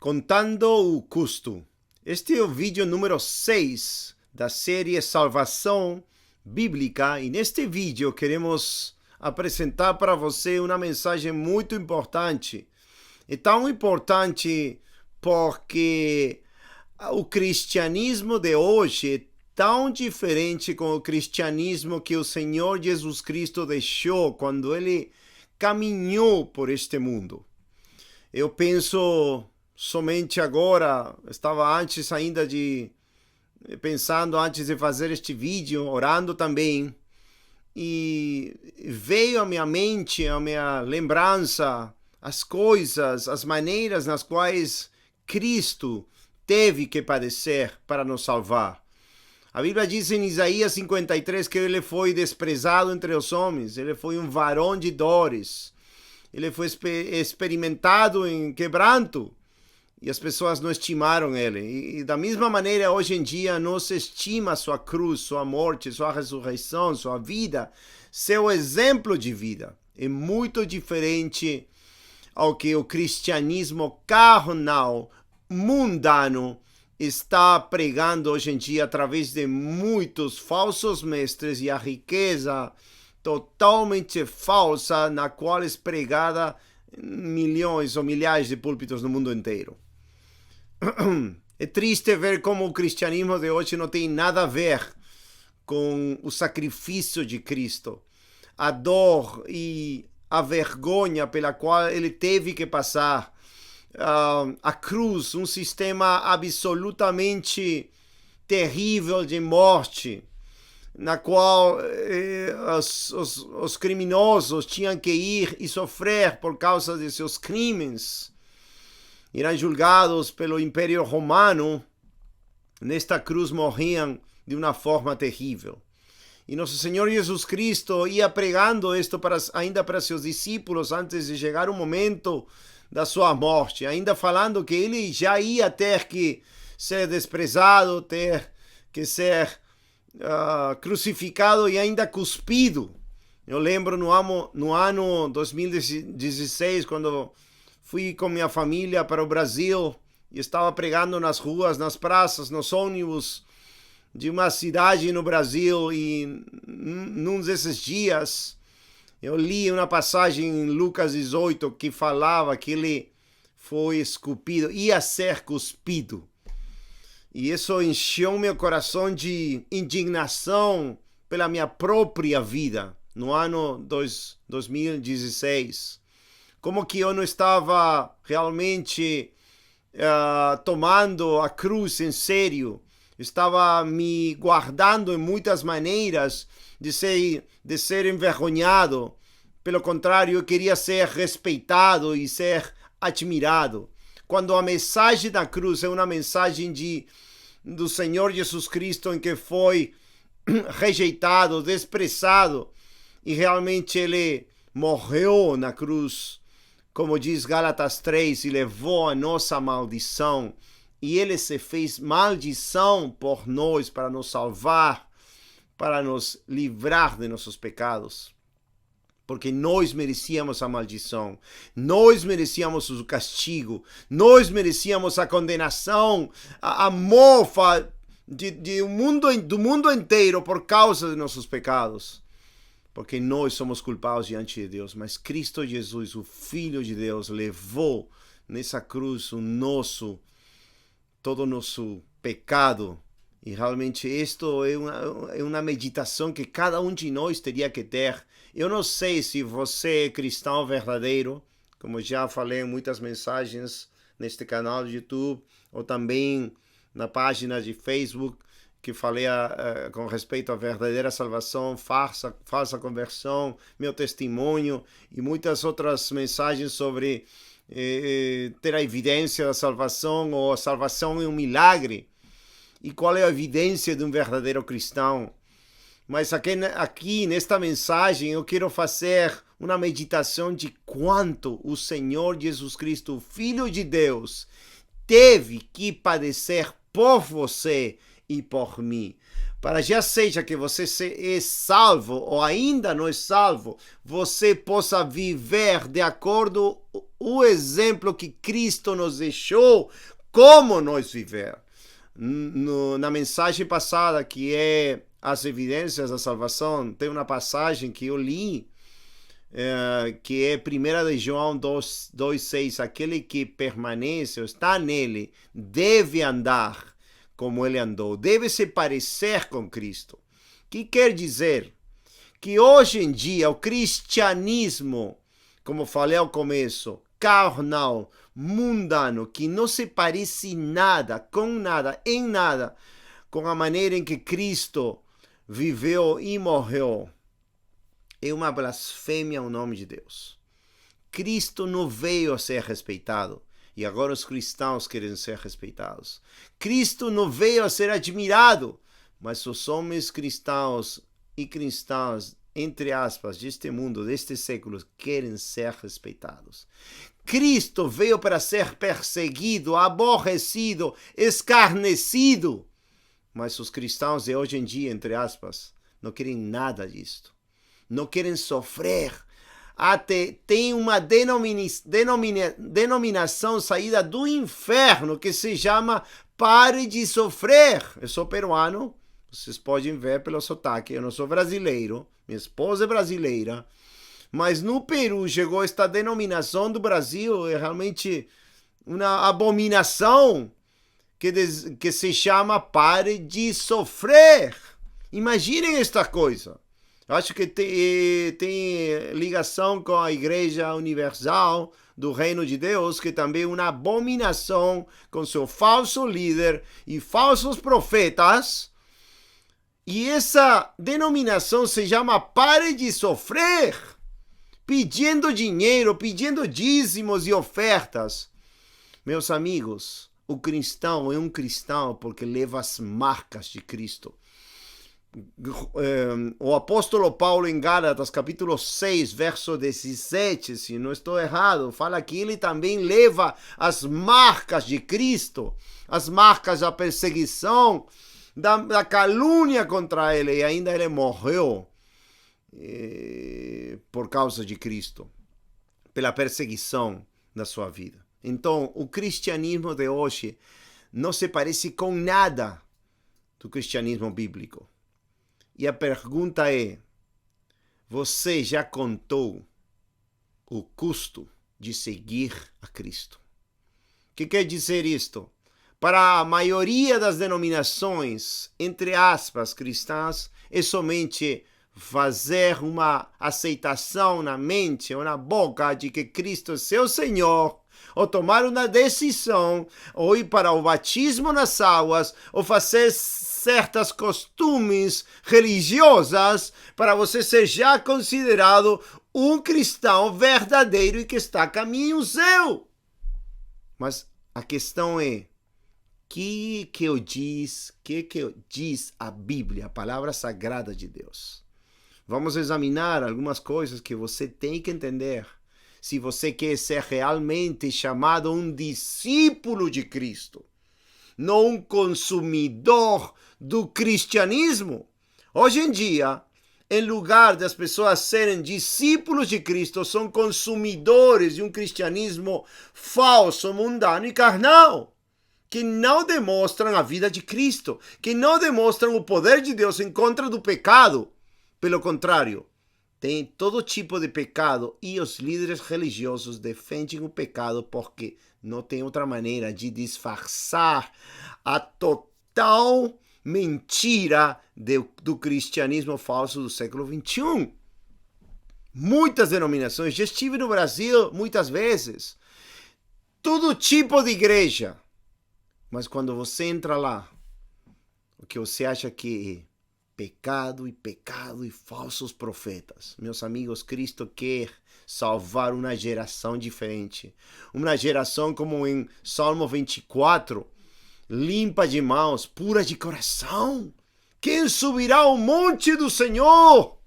Contando o custo. Este é o vídeo número 6 da série Salvação Bíblica e neste vídeo queremos apresentar para você uma mensagem muito importante. É tão importante porque o cristianismo de hoje é tão diferente com o cristianismo que o Senhor Jesus Cristo deixou quando ele caminhou por este mundo. Eu penso somente agora, estava antes ainda pensando antes de fazer este vídeo, orando também, e veio à minha mente, à minha lembrança, as coisas, as maneiras nas quais Cristo teve que padecer para nos salvar. A Bíblia diz em Isaías 53 que ele foi desprezado entre os homens, ele foi um varão de dores, ele foi experimentado em quebranto, e as pessoas não estimaram ele. E da mesma maneira, hoje em dia, não se estima sua cruz, sua morte, sua ressurreição, sua vida, seu exemplo de vida. É muito diferente ao que o cristianismo carnal, mundano, está pregando hoje em dia através de muitos falsos mestres e a riqueza totalmente falsa na qual é pregada em milhões ou milhares de púlpitos no mundo inteiro. É triste ver como o cristianismo de hoje não tem nada a ver com o sacrifício de Cristo, a dor e a vergonha pela qual ele teve que passar, a cruz, um sistema absolutamente terrível de morte, na qual os criminosos tinham que ir e sofrer por causa de seus crimes. Eram julgados pelo Império Romano, nesta cruz morriam de uma forma terrível. E nosso Senhor Jesus Cristo ia pregando isto ainda para seus discípulos antes de chegar o momento da sua morte, ainda falando que ele já ia ter que ser desprezado, ter que ser crucificado e ainda cuspido. Eu lembro no ano 2016, quando fui com minha família para o Brasil e estava pregando nas ruas, nas praças, nos ônibus de uma cidade no Brasil, e num desses dias eu li uma passagem em Lucas 18 que falava que ele foi esculpido, ia ser cuspido. E isso encheu meu coração de indignação pela minha própria vida no ano 2016. Como que eu não estava realmente tomando a cruz em sério. Estava me guardando em muitas maneiras de ser envergonhado. Pelo contrário, eu queria ser respeitado e ser admirado. Quando a mensagem da cruz é uma mensagem do Senhor Jesus Cristo, em que foi rejeitado, desprezado, e realmente ele morreu na cruz, como diz Gálatas 3, e levou a nossa maldição, e ele se fez maldição por nós, para nos salvar, para nos livrar de nossos pecados. Porque nós merecíamos a maldição, nós merecíamos o castigo, nós merecíamos a condenação, a mofa do mundo inteiro por causa de nossos pecados. Porque nós somos culpados diante de Deus, mas Cristo Jesus, o Filho de Deus, levou nessa cruz todo o nosso pecado. E realmente isto é uma meditação que cada um de nós teria que ter. Eu não sei se você é cristão verdadeiro, como já falei em muitas mensagens neste canal de YouTube, ou também na página de Facebook, que falei com respeito à verdadeira salvação, falsa conversão, meu testemunho e muitas outras mensagens sobre ter a evidência da salvação, ou a salvação é um milagre, e qual é a evidência de um verdadeiro cristão. Mas aqui nesta mensagem eu quero fazer uma meditação de quanto o Senhor Jesus Cristo, o Filho de Deus, teve que padecer por você e por mim, para já seja que você é salvo ou ainda não é salvo, você possa viver de acordo o exemplo que Cristo nos deixou, como nós viver. Na mensagem passada, que é as evidências da salvação, tem uma passagem que eu li, que é 1 de João 2,6, aquele que permanece, está nele, deve andar como ele andou, deve se parecer com Cristo. Que quer dizer que hoje em dia o cristianismo, como falei ao começo, carnal, mundano, que não se parece nada, em nada, com a maneira em que Cristo viveu e morreu, é uma blasfêmia ao nome de Deus. Cristo não veio a ser respeitado, e agora os cristãos querem ser respeitados. Cristo não veio a ser admirado, mas os homens cristãos e cristãs, entre aspas, deste mundo, deste século, querem ser respeitados. Cristo veio para ser perseguido, aborrecido, escarnecido. Mas os cristãos de hoje em dia, entre aspas, não querem nada disto. Não querem sofrer. Até tem uma denominação saída do inferno que se chama Pare de Sofrer. Eu sou peruano, vocês podem ver pelo sotaque, eu não sou brasileiro, minha esposa é brasileira, mas no Peru chegou esta denominação do Brasil, é realmente uma abominação que se chama Pare de Sofrer. Imaginem esta coisa. Acho que tem ligação com a Igreja Universal do Reino de Deus, que também é uma abominação com seu falso líder e falsos profetas. E essa denominação se chama Pare de Sofrer, pedindo dinheiro, pedindo dízimos e ofertas. Meus amigos, o cristão é um cristão porque leva as marcas de Cristo. O apóstolo Paulo em Gálatas, capítulo 6, verso 17, se não estou errado, fala que ele também leva as marcas de Cristo, as marcas da perseguição, da calúnia contra ele, e ainda ele morreu por causa de Cristo, pela perseguição da sua vida. Então, o cristianismo de hoje não se parece com nada do cristianismo bíblico. E a pergunta é: você já contou o custo de seguir a Cristo? O que quer dizer isto? Para a maioria das denominações, entre aspas, cristãs, é somente fazer uma aceitação na mente ou na boca de que Cristo é seu Senhor, ou tomar uma decisão, ou ir para o batismo nas águas, ou fazer certos costumes religiosas para você ser já considerado um cristão verdadeiro e que está a caminho ao céu. Mas a questão é: que diz a Bíblia, a palavra sagrada de Deus? Vamos examinar algumas coisas que você tem que entender se você quer ser realmente chamado um discípulo de Cristo, não um consumidor do cristianismo. Hoje em dia, em lugar das pessoas serem discípulos de Cristo, são consumidores de um cristianismo falso, mundano e carnal, que não demonstram a vida de Cristo, que não demonstram o poder de Deus em contra do pecado. Pelo contrário, tem todo tipo de pecado e os líderes religiosos defendem o pecado porque não tem outra maneira de disfarçar a total mentira do cristianismo falso do século XXI. Muitas denominações, já estive no Brasil muitas vezes, todo tipo de igreja, mas quando você entra lá, o que você acha que é pecado e falsos profetas. Meus amigos, Cristo quer salvar uma geração diferente. Uma geração como em Salmo 24, limpa de mãos, pura de coração. Quem subirá ao monte do Senhor?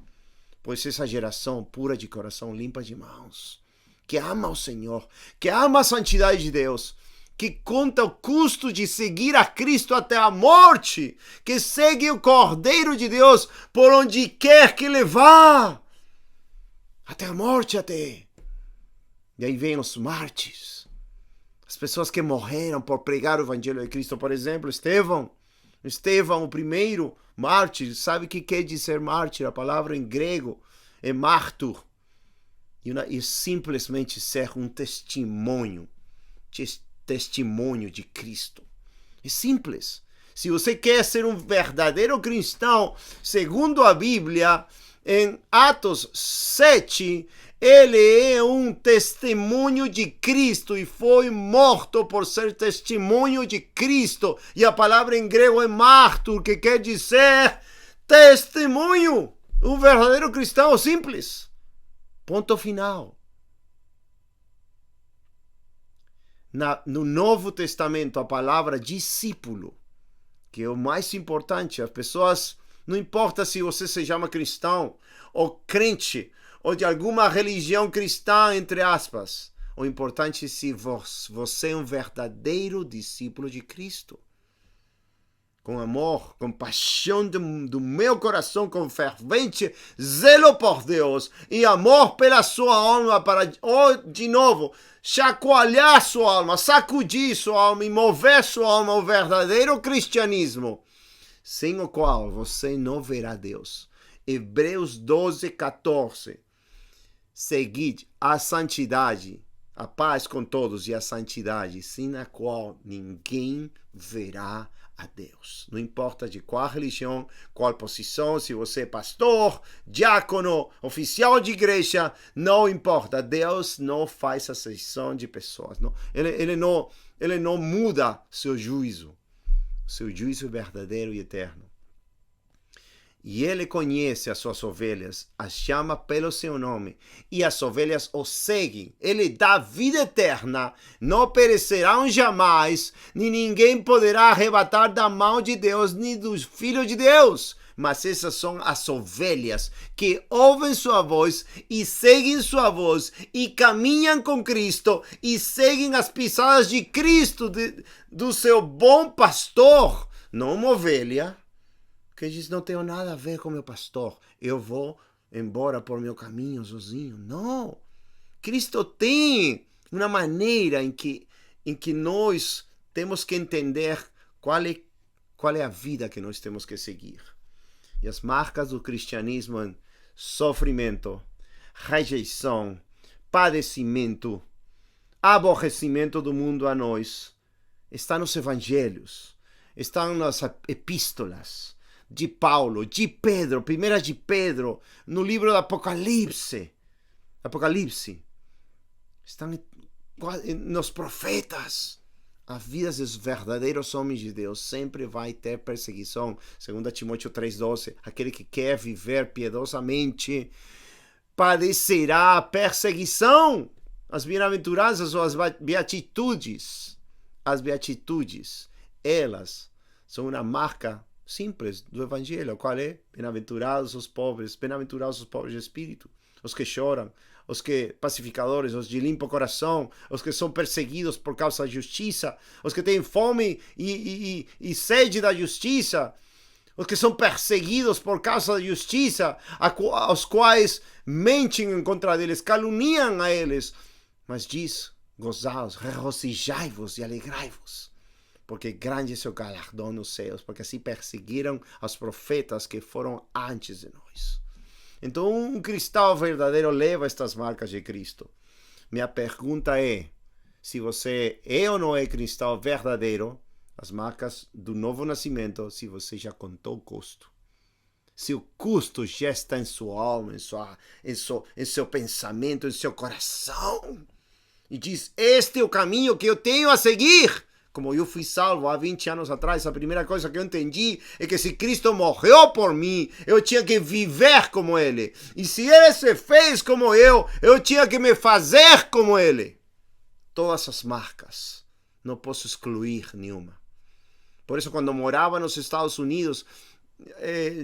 Pois essa geração pura de coração, limpa de mãos, que ama o Senhor, que ama a santidade de Deus, que conta o custo de seguir a Cristo até a morte, que segue o Cordeiro de Deus por onde quer que ele vá, até a morte até. E aí vem os mártires, as pessoas que morreram por pregar o Evangelho de Cristo. Por exemplo, Estevão, o primeiro mártir. Sabe o que quer dizer mártir? A palavra em grego é mártir. E simplesmente ser um testemunho de Cristo. É simples. Se você quer ser um verdadeiro cristão, segundo a Bíblia, em Atos 7, ele é um testemunho de Cristo e foi morto por ser testemunho de Cristo. E a palavra em grego é mártir, que quer dizer testemunho. Um verdadeiro cristão simples. Ponto final. No Novo Testamento, a palavra discípulo, que é o mais importante. As pessoas, não importa se você se chama cristão ou crente, ou de alguma religião cristã, entre aspas. O importante é se você é um verdadeiro discípulo de Cristo. Com amor, com paixão do meu coração, com fervente zelo por Deus e amor pela sua alma para, de novo, chacoalhar sua alma, sacudir sua alma e mover sua alma ao verdadeiro cristianismo, sem o qual você não verá Deus. Hebreus 12, 14. Seguide a santidade, a paz com todos e a santidade, sem a qual ninguém verá a Deus. Não importa de qual religião, qual posição, se você é pastor, diácono, oficial de igreja, não importa. Deus não faz aceição de pessoas. Não. Ele não muda seu juízo é verdadeiro e eterno. E ele conhece as suas ovelhas, as chama pelo seu nome, e as ovelhas o seguem. Ele dá vida eterna, não perecerão jamais, nem ninguém poderá arrebatar da mão de Deus, nem dos filhos de Deus. Mas essas são as ovelhas que ouvem sua voz e seguem sua voz e caminham com Cristo e seguem as pisadas de Cristo, do seu bom pastor, não uma ovelha que diz, não tenho nada a ver com meu pastor, eu vou embora por meu caminho sozinho. Não. Cristo tem uma maneira em que nós temos que entender qual é a vida que nós temos que seguir. E as marcas do cristianismo em sofrimento, rejeição, padecimento, aborrecimento do mundo a nós, estão nos evangelhos, estão nas epístolas de Paulo, de Pedro, primeira de Pedro, no livro do Apocalipse, estão nos profetas. As vidas dos verdadeiros homens de Deus sempre vai ter perseguição. 2 Timóteo 3,12, aquele que quer viver piedosamente padecerá perseguição. As bem-aventuranças ou as beatitudes, elas são uma marca simples do Evangelho. Qual é? Bem-aventurados os pobres de espírito, os que choram, os que pacificadores, os de limpo coração, os que são perseguidos por causa da justiça, os que têm fome e sede da justiça, os que são perseguidos por causa da justiça, aos quais mentem contra eles, caluniam a eles. Mas diz, gozaos, regozijai-vos e alegrai-vos, porque grande é seu galardão nos céus, porque assim perseguiram os profetas que foram antes de nós. Então, um cristão verdadeiro leva estas marcas de Cristo. Minha pergunta é, se você é ou não é cristão verdadeiro, as marcas do novo nascimento, se você já contou o custo. Se o custo já está em sua alma, em seu pensamento, em seu coração. E diz, este é o caminho que eu tenho a seguir. Como eu fui salvo há 20 anos atrás, a primeira coisa que eu entendi é que se Cristo morreu por mim, eu tinha que viver como Ele. E se Ele se fez como eu tinha que me fazer como Ele. Todas as marcas, não posso excluir nenhuma. Por isso, quando morava nos Estados Unidos,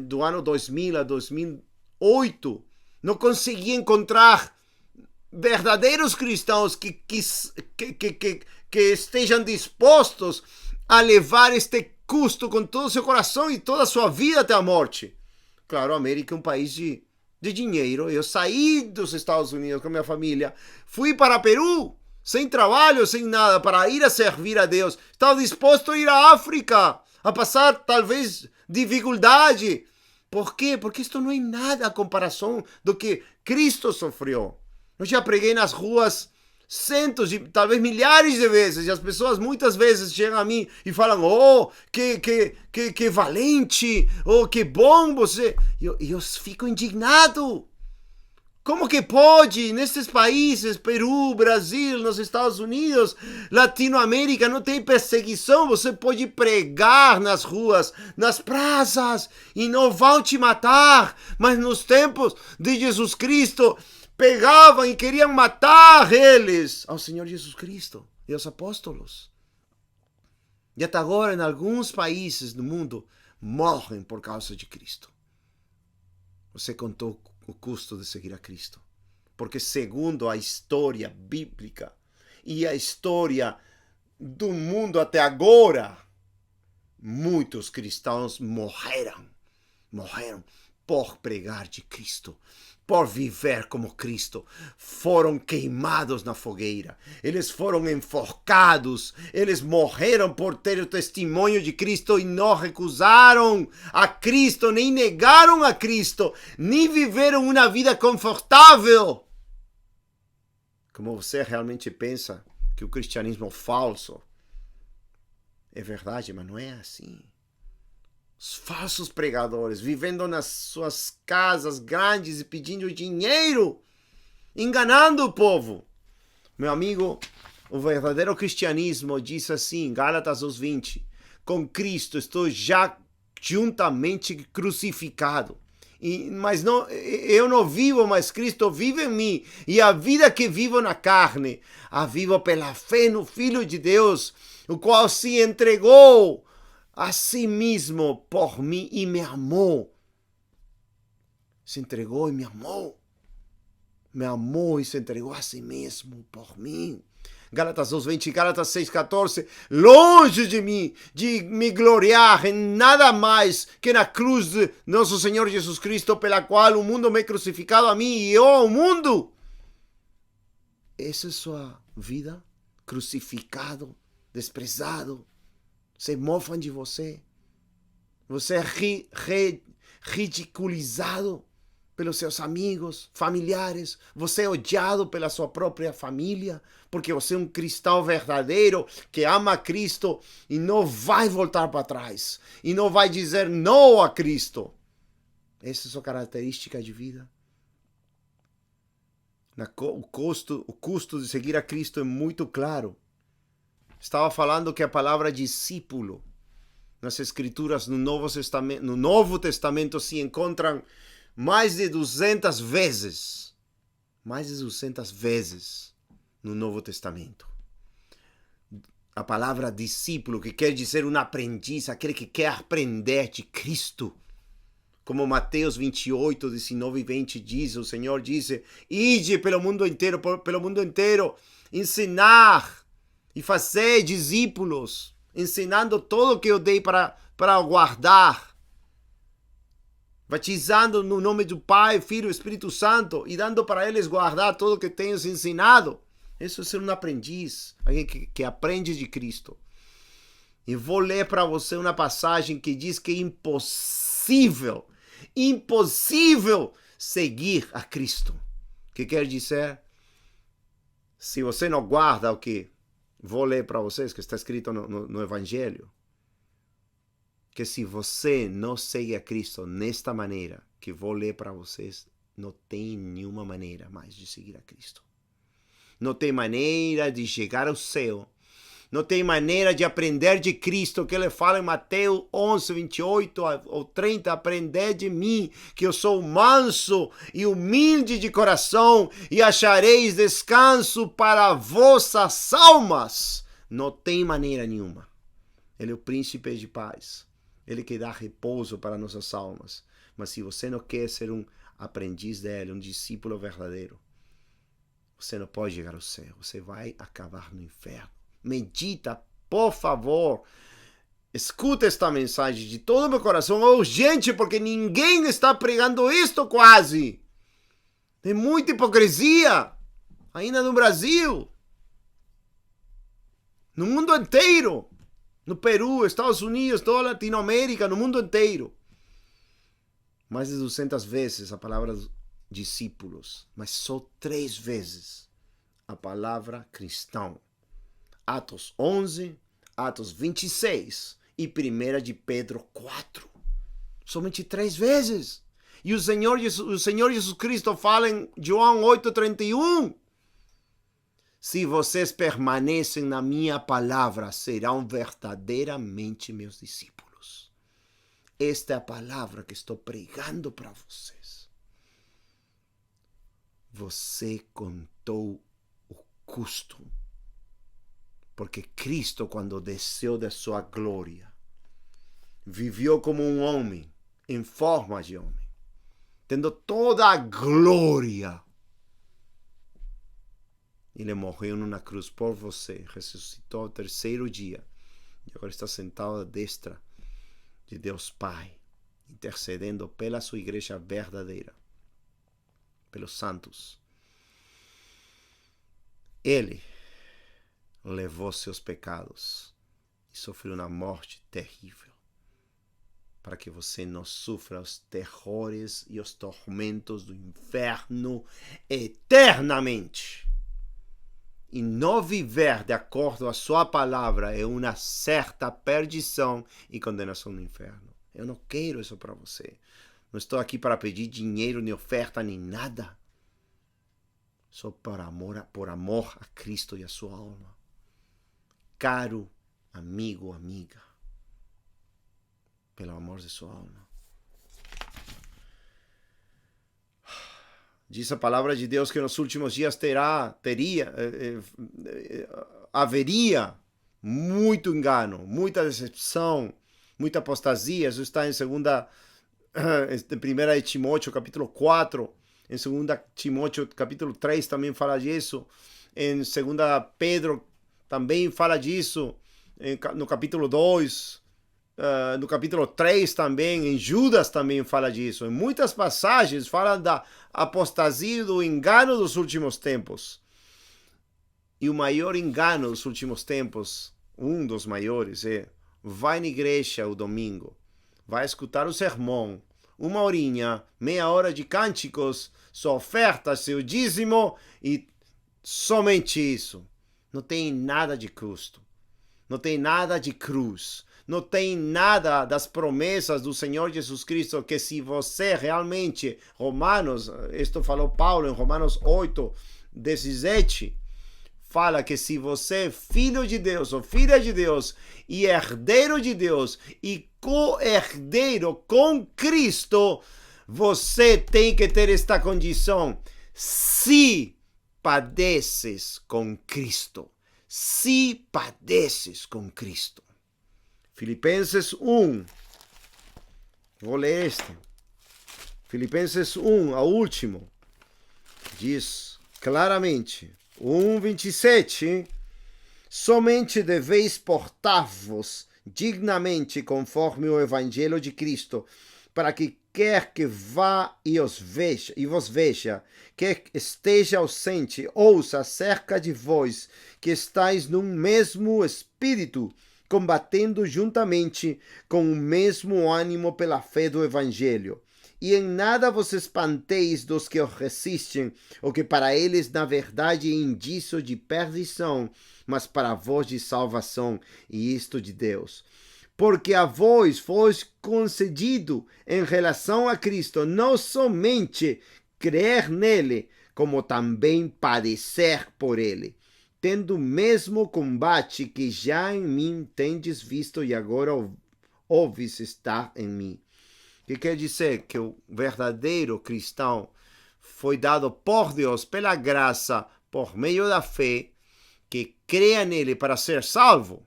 do ano 2000 a 2008, não conseguia encontrar verdadeiros cristãos que estejam dispostos a levar este custo com todo o seu coração e toda a sua vida até a morte. Claro, a América é um país de de dinheiro. Eu saí dos Estados Unidos com minha família, fui para Peru, sem trabalho, sem nada, para ir a servir a Deus. Estava disposto a ir à África, a passar talvez dificuldade. Por quê? Porque isto não é nada a comparação do que Cristo sofreu. Eu já preguei nas ruas centos, talvez milhares de vezes, e as pessoas muitas vezes chegam a mim e falam: oh, que valente, oh, que bom você. Eu fico indignado. Como que pode, nesses países, Peru, Brasil, nos Estados Unidos, Latinoamérica, não tem perseguição? Você pode pregar nas ruas, nas praças, e não vão te matar. Mas nos tempos de Jesus Cristo, pegavam e queriam matar eles, ao Senhor Jesus Cristo e aos apóstolos. E até agora, em alguns países do mundo, morrem por causa de Cristo. Você contou o custo de seguir a Cristo. Porque segundo a história bíblica e a história do mundo até agora, muitos cristãos morreram por pregar de Cristo, por viver como Cristo. Foram queimados na fogueira, eles foram enforcados, eles morreram por ter o testemunho de Cristo e não recusaram a Cristo, nem negaram a Cristo, nem viveram uma vida confortável. Como você realmente pensa que o cristianismo é falso? É verdade, mas não é assim. Os falsos pregadores, vivendo nas suas casas grandes e pedindo dinheiro, enganando o povo. Meu amigo, o verdadeiro cristianismo diz assim, Gálatas 2:20, com Cristo estou já juntamente crucificado. Mas não, eu não vivo, mas Cristo vive em mim. E a vida que vivo na carne, a vivo pela fé no Filho de Deus, o qual se entregou a si mesmo por mim e me amou. Se entregou e me amou. Me amou e se entregou a si mesmo por mim. Gálatas 2:20, Gálatas 6:14. Longe de mim, de me gloriar em nada mais que na cruz de nosso Senhor Jesus Cristo, pela qual o mundo me é crucificado a mim e eu ao mundo. Essa é sua vida? Crucificado, desprezado. Se mofam de você. Você é ridiculizado pelos seus amigos, familiares. Você é odiado pela sua própria família, porque você é um cristão verdadeiro que ama Cristo e não vai voltar para trás. E não vai dizer não a Cristo. Essa é a sua característica de vida. O custo de seguir a Cristo é muito claro. Estava falando que a palavra discípulo nas Escrituras no Novo Testamento se encontram mais de 200 vezes. Mais de 200 vezes no Novo Testamento. A palavra discípulo, que quer dizer um aprendiz, aquele que quer aprender de Cristo. Como Mateus 28, 19 e 20 diz, o Senhor diz: ide pelo mundo inteiro, ensinar e fazer discípulos, ensinando tudo o que eu dei para guardar, batizando no nome do Pai, Filho e Espírito Santo e dando para eles guardar tudo o que tenho ensinado. Isso é ser um aprendiz, alguém que aprende de Cristo. E vou ler para você uma passagem que diz que é impossível seguir a Cristo. O que quer dizer? Se você não guarda o que vou ler para vocês, que está escrito no Evangelho, que se você não segue a Cristo nesta maneira, que vou ler para vocês, não tem nenhuma maneira mais de seguir a Cristo. Não tem maneira de chegar ao céu. Não tem maneira de aprender de Cristo, que ele fala em Mateus 11, 28 ou 30, aprender de mim, que eu sou manso e humilde de coração, e achareis descanso para vossas almas. Não tem maneira nenhuma. Ele é o príncipe de paz. Ele que dá repouso para nossas almas. Mas se você não quer ser um aprendiz dele, um discípulo verdadeiro, você não pode chegar ao céu. Você vai acabar no inferno. Medita, por favor. Escuta esta mensagem de todo o meu coração. É urgente, porque ninguém está pregando isto quase. Tem muita hipocrisia, ainda no Brasil, no mundo inteiro, no Peru, Estados Unidos, toda a Latinoamérica, no mundo inteiro. Mais de 200 vezes a palavra discípulos, mas só 3 vezes a palavra cristão. Atos 11, Atos 26 e 1 de Pedro 4. Somente 3 vezes. E o Senhor Jesus Cristo fala em João 8:31. Se vocês permanecem na minha palavra, serão verdadeiramente meus discípulos. Esta é a palavra que estou pregando para vocês. Você contou o custo. Porque Cristo, quando desceu da sua glória, viveu como um homem, em forma de homem, tendo toda a glória. Ele morreu numa cruz por você, ressuscitou ao 3º dia, e agora está sentado à destra de Deus Pai, intercedendo pela sua igreja verdadeira, pelos santos. Ele levou seus pecados e sofreu uma morte terrível, para que você não sofra os terrores e os tormentos do inferno eternamente. E não viver de acordo com a sua palavra é uma certa perdição e condenação no inferno. Eu não quero isso para você. Não estou aqui para pedir dinheiro, nem oferta, nem nada. Só por amor a Cristo e a sua alma. Caro amigo, amiga, pelo amor de sua alma. Diz a palavra de Deus que nos últimos dias haveria muito engano, muita decepção, muita apostasia. Isso está em 1 Timóteo capítulo 4, em 2 Timóteo capítulo 3 também fala disso, em 2 Pedro também fala disso, no capítulo 2, no capítulo 3 também, em Judas também fala disso. Em muitas passagens fala da apostasia e do engano dos últimos tempos. E o maior engano dos últimos tempos, um dos maiores, é: vai na igreja o domingo, vai escutar o sermão, 1 horinha, meia hora de cânticos, sua oferta, seu dízimo e somente isso. Não tem nada de custo, não tem nada de cruz, não tem nada das promessas do Senhor Jesus Cristo, que se você realmente, isto falou Paulo em Romanos 8:17, fala que se você é filho de Deus ou filha de Deus e herdeiro de Deus e co-herdeiro com Cristo, você tem que ter esta condição: se padeces com Cristo. Se padeces com Cristo. Filipenses 1. Vou ler este. Filipenses 1, a último. Diz claramente, 1:27. Somente deveis portar-vos dignamente conforme o evangelho de Cristo, para que quer que vá e vos veja, quer esteja ausente, ouça acerca de vós, que estáis num mesmo espírito, combatendo juntamente com o mesmo ânimo pela fé do evangelho. E em nada vos espanteis dos que o resistem, o que para eles na verdade é indício de perdição, mas para vós de salvação, e isto de Deus. Porque a vós foi concedido em relação a Cristo não somente crer nele, como também padecer por ele, tendo o mesmo combate que já em mim tendes visto e agora ouvis estar em mim. Que quer dizer que o verdadeiro cristão foi dado por Deus, pela graça, por meio da fé, que creia nele para ser salvo,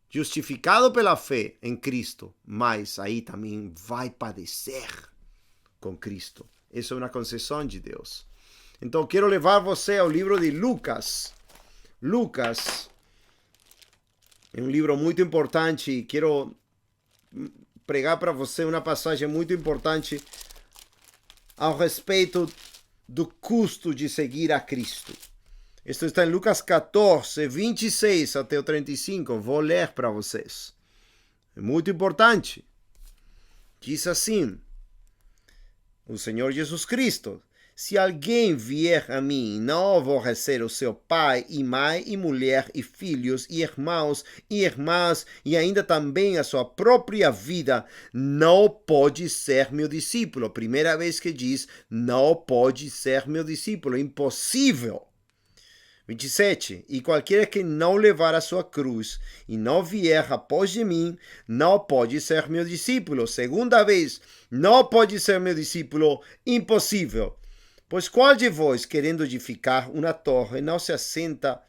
justificado pela fé em Cristo, mas aí também vai padecer com Cristo. Isso é uma concessão de Deus. Então, quero levar você ao livro de Lucas. Lucas é um livro muito importante e quero pregar para você uma passagem muito importante ao respeito do custo de seguir a Cristo. Isto está em Lucas 14, 26 até o 35. Vou ler para vocês. É muito importante. Diz assim, o Senhor Jesus Cristo: se alguém vier a mim e não aborrecer o seu pai e mãe e mulher e filhos e irmãos e irmãs e ainda também a sua própria vida, não pode ser meu discípulo. Primeira vez que diz, não pode ser meu discípulo. Impossível. 27. E qualquer que não levar a sua cruz e não vier após de mim, não pode ser meu discípulo. Segunda vez, não pode ser meu discípulo. Impossível. Pois qual de vós, querendo edificar uma torre, não se assenta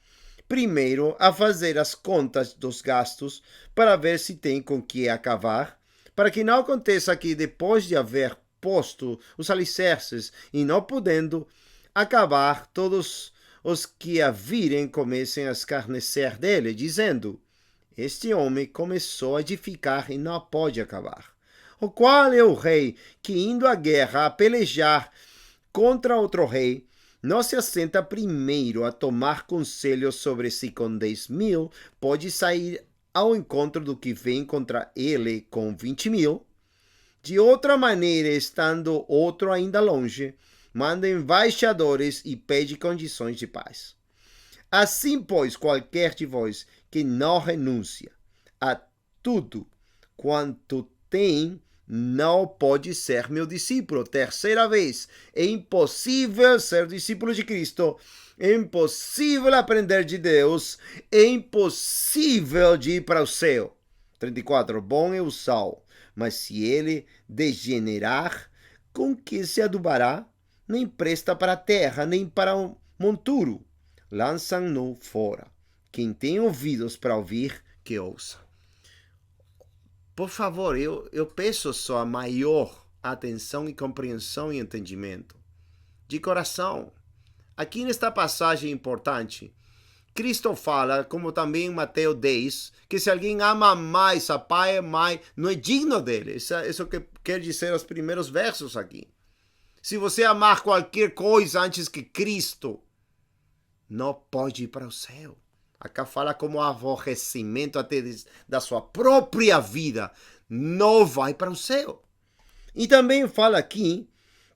primeiro a fazer as contas dos gastos para ver se tem com que acabar? Para que não aconteça que, depois de haver posto os alicerces e não podendo acabar, todos os que a virem comecem a escarnecer dele, dizendo: este homem começou a edificar e não pode acabar. O qual é o rei que, indo à guerra a pelejar contra outro rei, não se assenta primeiro a tomar conselho sobre se com 10.000 pode sair ao encontro do que vem contra ele com 20.000? De outra maneira, estando outro ainda longe, manda embaixadores e pede condições de paz. Assim, pois, qualquer de vós que não renuncia a tudo quanto tem, não pode ser meu discípulo. Terceira vez, é impossível ser discípulo de Cristo, é impossível aprender de Deus, é impossível de ir para o céu. 34. Bom é o sal, mas se ele degenerar, com que se adubará? Nem presta para a terra, nem para o monturo. Lançam-no fora. Quem tem ouvidos para ouvir, que ouça. Por favor, eu peço só maior atenção e compreensão e entendimento. De coração. Aqui nesta passagem importante, Cristo fala, como também em Mateus 10, que se alguém ama mais a pai e mãe, não é digno dele. Isso que quer dizer os primeiros versos aqui. Se você amar qualquer coisa antes que Cristo, não pode ir para o céu. Acá fala como aborrecimento até da sua própria vida. Não vai para o céu. E também fala aqui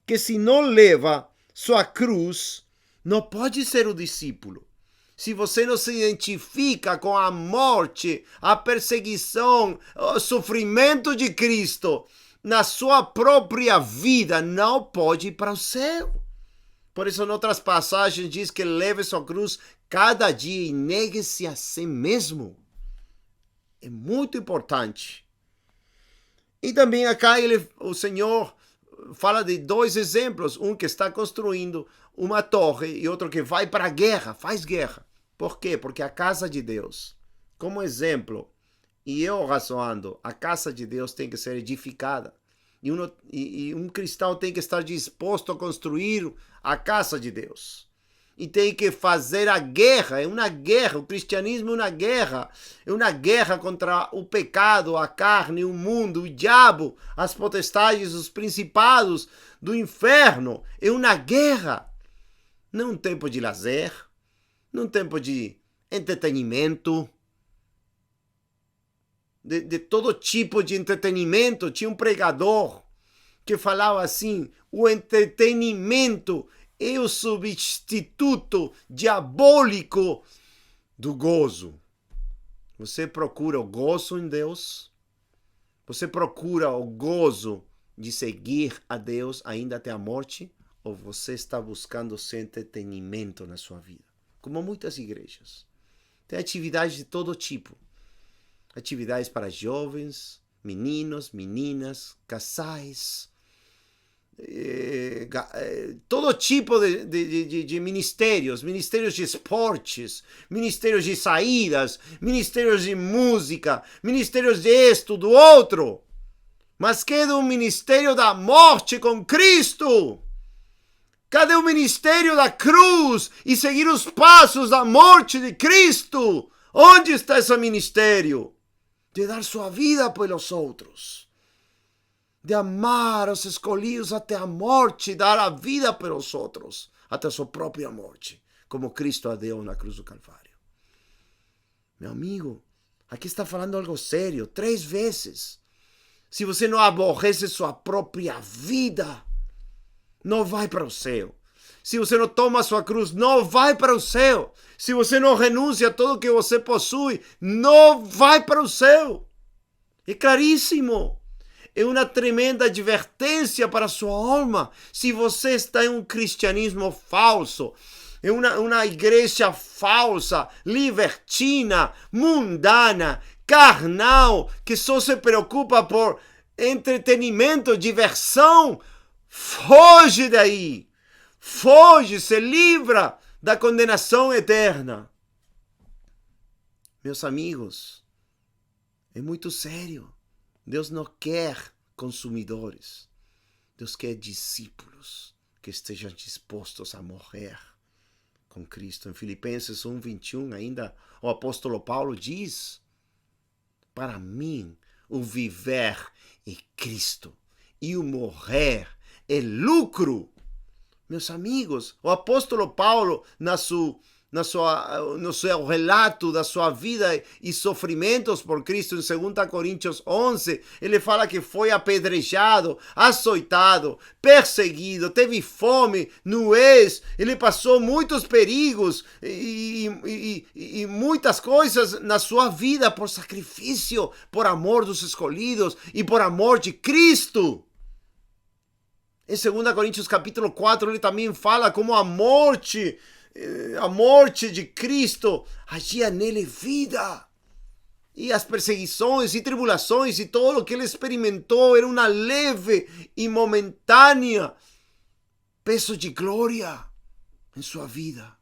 que se não leva sua cruz, não pode ser o discípulo. Se você não se identifica com a morte, a perseguição, o sofrimento de Cristo na sua própria vida, não pode ir para o céu. Por isso, em outras passagens, diz que leve sua cruz cada dia e negue-se a si mesmo. É muito importante. E também acá o Senhor fala de dois exemplos. Um que está construindo uma torre e outro que vai para a guerra, faz guerra. Por quê? Porque a casa de Deus, como exemplo, e eu razoando, a casa de Deus tem que ser edificada. E um cristão tem que estar disposto a construir a casa de Deus. E tem que fazer a guerra, é uma guerra, o cristianismo é uma guerra contra o pecado, a carne, o mundo, o diabo, as potestades, os principados do inferno, é uma guerra. Não um tempo de lazer, não um tempo de entretenimento, de todo tipo de entretenimento. Tinha um pregador que falava assim: o entretenimento é o substituto diabólico do gozo. Você procura o gozo em Deus? Você procura o gozo de seguir a Deus ainda até a morte? Ou você está buscando seu entretenimento na sua vida? Como muitas igrejas. Tem atividades de todo tipo. Atividades para jovens, meninos, meninas, casais, todo tipo de ministérios, ministérios de esportes, ministérios de saídas, ministérios de música, ministérios de isto, do outro. Mas cadê o ministério da morte com Cristo? Cadê o ministério da cruz e seguir os passos da morte de Cristo? Onde está esse ministério? De dar sua vida pelos outros, de amar os escolhidos até a morte, dar a vida pelos outros, até a sua própria morte, como Cristo a deu na cruz do Calvário. Meu amigo, aqui está falando algo sério, 3 vezes. Se você não aborrece sua própria vida, não vai para o céu. Se você não toma sua cruz, não vai para o céu. Se você não renuncia a tudo que você possui, não vai para o céu. É claríssimo. É uma tremenda advertência para a sua alma. Se você está em um cristianismo falso, em uma igreja falsa, libertina, mundana, carnal, que só se preocupa por entretenimento, diversão, foge daí. Foge, se livra da condenação eterna. Meus amigos, é muito sério. Deus não quer consumidores. Deus quer discípulos que estejam dispostos a morrer com Cristo. Em Filipenses 1:21, ainda o apóstolo Paulo diz: para mim, o viver é Cristo e o morrer é lucro. Meus amigos, o apóstolo Paulo, no seu relato da sua vida e sofrimentos por Cristo, em 2 Coríntios 11, ele fala que foi apedrejado, açoitado, perseguido, teve fome, nudez, ele passou muitos perigos e muitas coisas na sua vida por sacrifício, por amor dos escolhidos e por amor de Cristo. Em 2 Coríntios capítulo 4, ele também fala como a morte de Cristo agia nele vida. E as perseguições e tribulações e todo o que ele experimentou era uma leve e momentânea peso de glória em sua vida.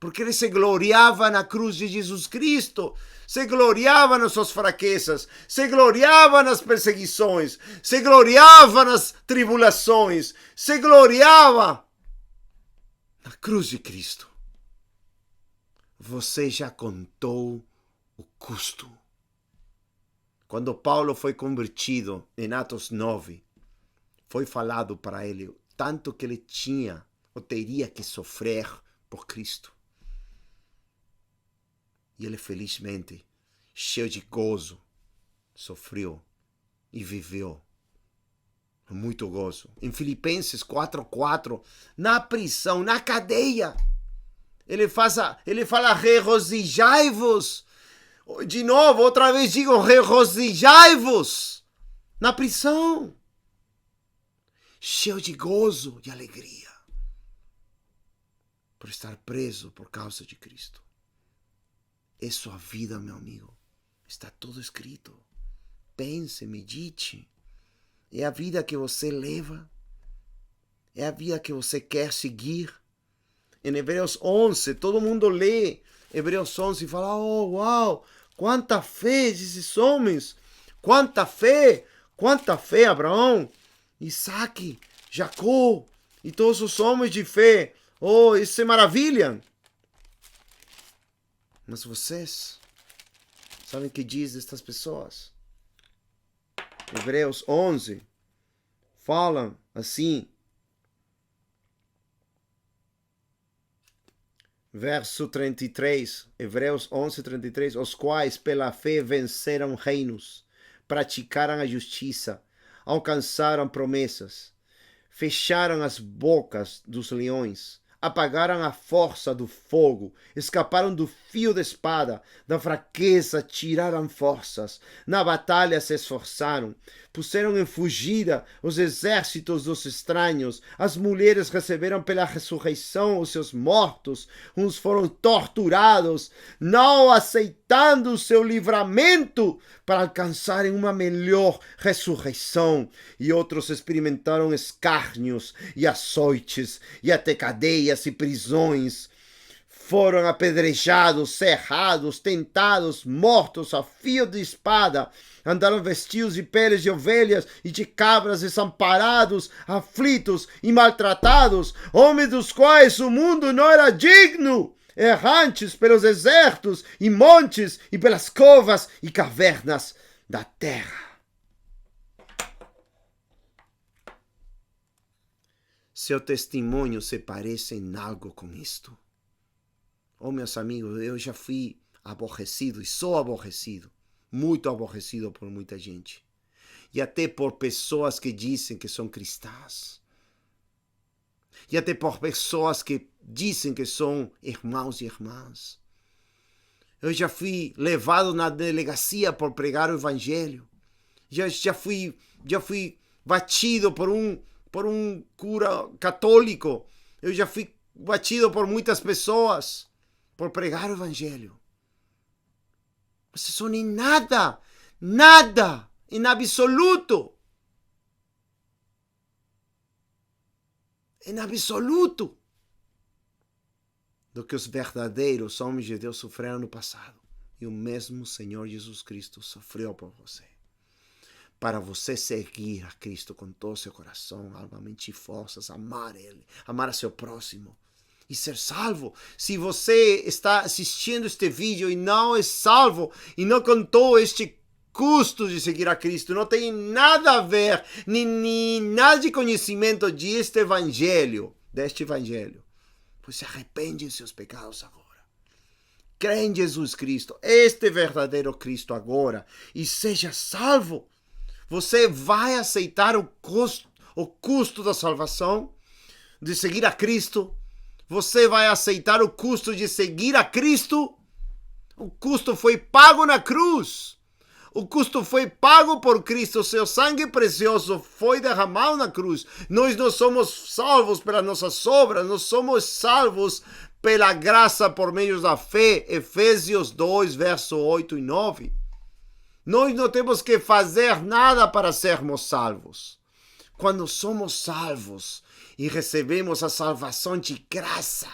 Porque ele se gloriava na cruz de Jesus Cristo, se gloriava nas suas fraquezas, se gloriava nas perseguições, se gloriava nas tribulações, se gloriava na cruz de Cristo. Você já contou o custo. Quando Paulo foi convertido em Atos 9, foi falado para ele tanto que ele tinha ou teria que sofrer por Cristo. E ele, felizmente, cheio de gozo, sofreu e viveu muito gozo. Em Filipenses 4:4, na prisão, na cadeia, ele fala, regozijai-vos. De novo, outra vez digo, regozijai-vos. Na prisão, cheio de gozo e alegria, por estar preso por causa de Cristo. É sua vida, meu amigo. Está tudo escrito. Pense, medite. É a vida que você leva. É a vida que você quer seguir. Em Hebreus 11, todo mundo lê Hebreus 11 e fala: oh, uau, quanta fé desses homens. Quanta fé, Abraão, Isaac, Jacó e todos os homens de fé. Oh, eles se maravilham. Mas vocês sabem o que diz estas pessoas? Hebreus 11 falam assim, verso 33, Hebreus 11, 33, os quais pela fé venceram reinos, praticaram a justiça, alcançaram promessas, fecharam as bocas dos leões, apagaram a força do fogo, escaparam do fio da espada, da fraqueza tiraram forças, na batalha se esforçaram, puseram em fugida os exércitos dos estranhos, as mulheres receberam pela ressurreição os seus mortos, uns foram torturados, não aceitando o seu livramento para alcançarem uma melhor ressurreição, e outros experimentaram escárnios e açoites e até cadeias e prisões. Foram apedrejados, cerrados, tentados, mortos a fio de espada. Andaram vestidos de peles de ovelhas e de cabras, desamparados, aflitos e maltratados, homens dos quais o mundo não era digno, errantes pelos desertos e montes e pelas covas e cavernas da terra. seu testemunho se parece em algo com isto. Oh, meus amigos, eu já fui aborrecido e sou aborrecido, muito aborrecido por muita gente. E até por pessoas que dizem que são cristãs. E até por pessoas que dizem que são irmãos e irmãs. Eu já fui levado na delegacia por pregar o evangelho. Já fui batido por um cura católico. Eu já fui batido por muitas pessoas por pregar o evangelho. Vocês são em nada, em absoluto. Em absoluto. Do que os verdadeiros homens de Deus sofreram no passado. E o mesmo Senhor Jesus Cristo sofreu por você. Para você seguir a Cristo com todo o seu coração, alma, mente e forças, amar Ele, amar a seu próximo e ser salvo. Se você está assistindo este vídeo e não é salvo e não contou este custo de seguir a Cristo, não tem nada a ver, nem nada de conhecimento deste evangelho, pois se arrepende dos seus pecados agora. Crê em Jesus Cristo, este verdadeiro Cristo agora, e seja salvo. Você vai aceitar o custo da salvação, de seguir a Cristo? Você vai aceitar o custo de seguir a Cristo? O custo foi pago na cruz. O custo foi pago por Cristo. Seu sangue precioso foi derramado na cruz. Nós não somos salvos pelas nossas obras. Nós somos salvos pela graça por meio da fé. Efésios 2, verso 8 e 9. Nós não temos que fazer nada para sermos salvos. Quando somos salvos e recebemos a salvação de graça,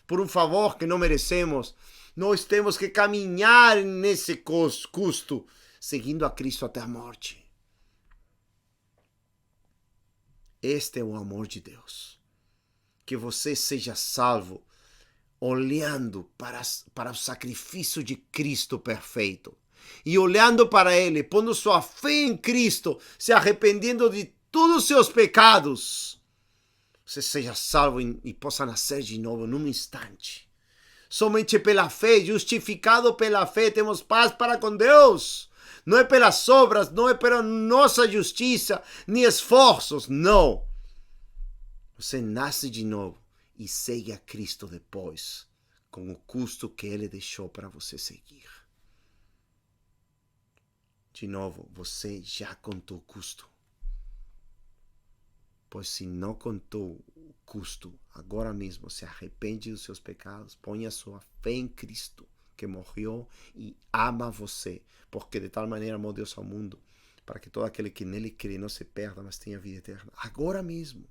por um favor que não merecemos, nós temos que caminhar nesse custo, seguindo a Cristo até a morte. Este é o amor de Deus. Que você seja salvo olhando para o sacrifício de Cristo perfeito. E olhando para Ele, pondo sua fé em Cristo, se arrependendo de todos os seus pecados, você seja salvo e possa nascer de novo num instante. Somente pela fé, justificado pela fé, temos paz para com Deus. Não é pelas obras, não é pela nossa justiça, nem esforços, não. Você nasce de novo e segue a Cristo depois, com o custo que Ele deixou para você seguir. De novo, você já contou o custo. Pois se não contou o custo, agora mesmo se arrepende dos seus pecados, põe a sua fé em Cristo, que morreu e ama você, porque de tal maneira amou Deus ao mundo, para que todo aquele que nele crê não se perda, mas tenha vida eterna. Agora mesmo,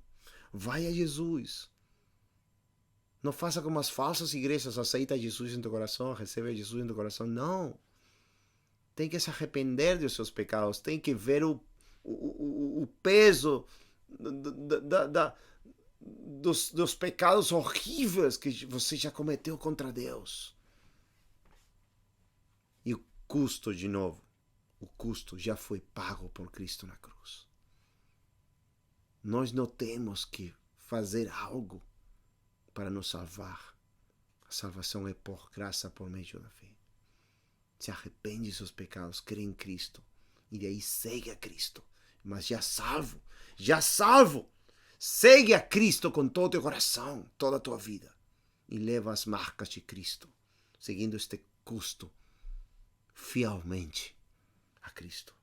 vai a Jesus. Não faça como as falsas igrejas, aceita Jesus em teu coração, recebe Jesus em teu coração. Não. Tem que se arrepender dos seus pecados, tem que ver o peso dos pecados horríveis que você já cometeu contra Deus. E o custo, de novo, o custo já foi pago por Cristo na cruz. Nós não temos que fazer algo para nos salvar. A salvação é por graça, por meio da fé. Se arrepende de seus pecados, crê em Cristo. E daí segue a Cristo. Mas já salvo. Segue a Cristo com todo o teu coração, toda a tua vida. E leva as marcas de Cristo, seguindo este custo, fielmente a Cristo.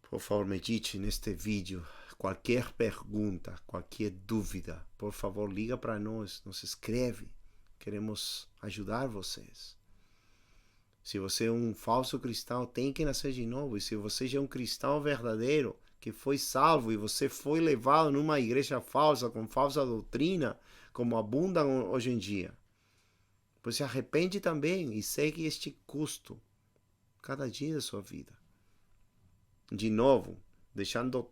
Por favor, medite neste vídeo. Qualquer pergunta, qualquer dúvida, por favor, liga para nós, nos escreve. Queremos ajudar vocês. Se você é um falso cristão, tem que nascer de novo. E se você já é um cristão verdadeiro, que foi salvo e você foi levado numa igreja falsa, com falsa doutrina, como abunda hoje em dia, você se arrepende também e segue este custo cada dia da sua vida. De novo, deixando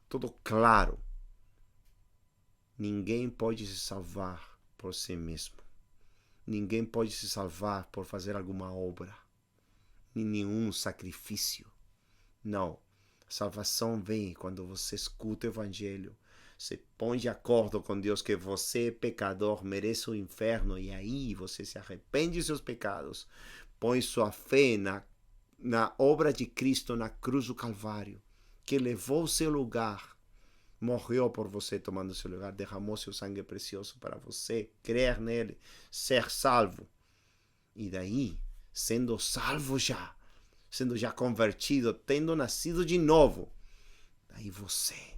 tudo claro, ninguém pode se salvar por si mesmo. Ninguém pode se salvar por fazer alguma obra, nem nenhum sacrifício. Não. A salvação vem quando você escuta o Evangelho. Você põe de acordo com Deus que você é pecador, merece o inferno, e aí você se arrepende de seus pecados, põe sua fé na obra de Cristo na cruz do Calvário, que levou o seu lugar, morreu por você tomando seu lugar, derramou seu sangue precioso para você crer nele, ser salvo. E daí, sendo salvo já, sendo já convertido, tendo nascido de novo, daí você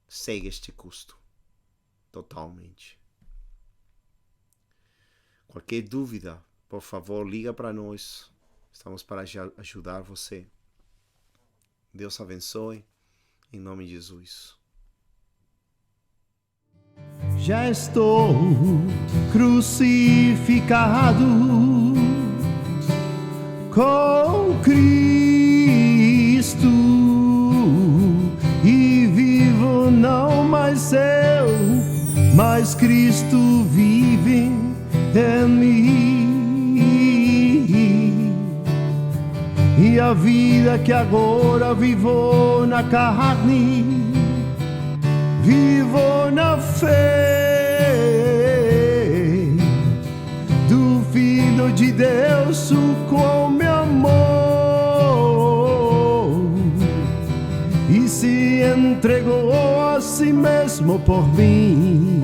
segue este custo totalmente. Qualquer dúvida, por favor, liga para nós. Estamos para ajudar você. Deus abençoe, em nome de Jesus. Já estou crucificado com Cristo e vivo não mais eu, mas Cristo vive em mim. E a vida que agora vivo na carne, vivo na fé do Filho de Deus, o qual me amou e se entregou a si mesmo por mim.